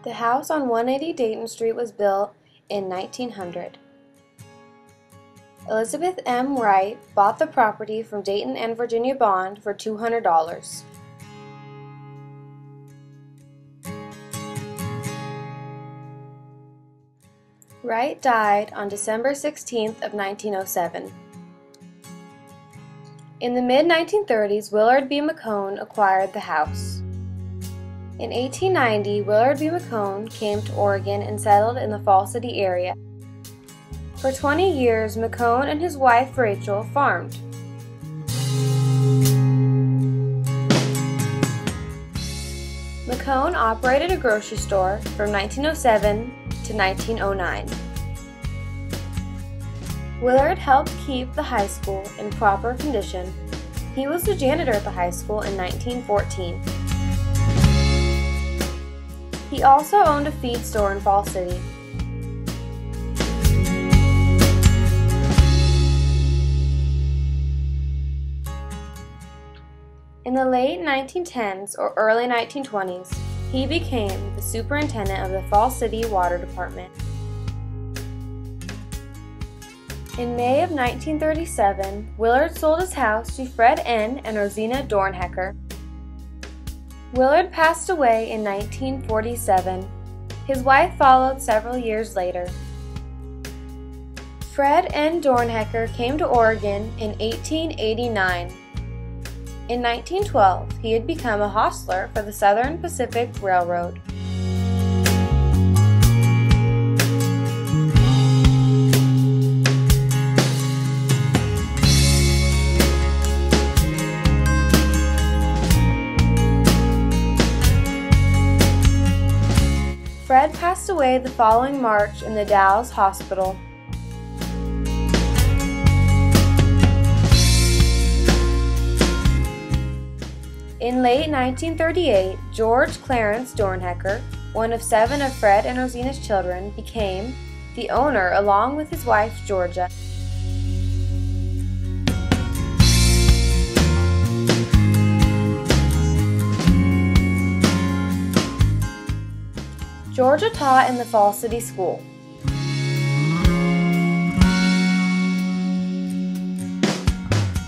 The house on 180 Dayton Street was built in 1900. Elizabeth M. Wright bought the property from Dayton and Virginia Bond for $200. Wright died on December 16th of 1907. In the mid-1930s, Willard B. McCone acquired the house. In 1890, Willard B. McCone came to Oregon and settled in the Fall City area. For 20 years, McCone and his wife Rachel farmed. McCone operated a grocery store from 1907 to 1909. Willard helped keep the high school in proper condition. He was the janitor at the high school in 1914. He also owned a feed store in Fall City. In the late 1910s or early 1920s, he became the superintendent of the Fall City Water Department. In May of 1937, Willard sold his house to Fred N. and Rosina Dornhecker. Willard passed away in 1947. His wife followed several years later. Fred N. Dornhecker came to Oregon in 1889. In 1912, he had become a hostler for the Southern Pacific Railroad. Fred passed away the following March in the Dalles Hospital. In late 1938, George Clarence Dornhecker, one of 7 of Fred and Rosina's children, became the owner along with his wife Georgia. Georgia taught in the Fall City School.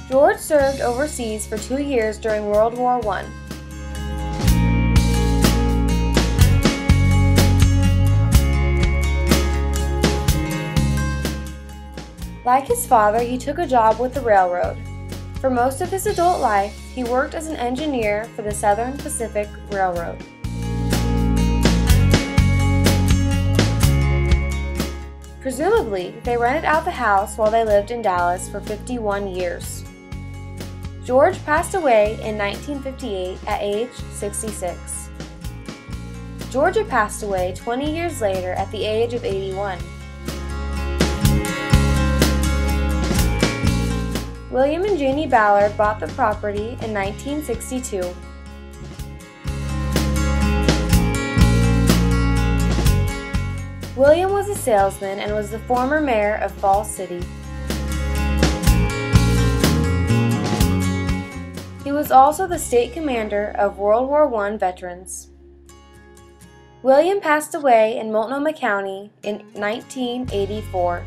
George served overseas for 2 years during World War I. Like his father, he took a job with the railroad. For most of his adult life, he worked as an engineer for the Southern Pacific Railroad. Presumably, they rented out the house while they lived in Dallas for 51 years. George passed away in 1958 at age 66. Georgia passed away 20 years later at the age of 81. William and Janie Ballard bought the property in 1962. William was a salesman and was the former mayor of Fall City. He was also the state commander of World War I veterans. William passed away in Multnomah County in 1984.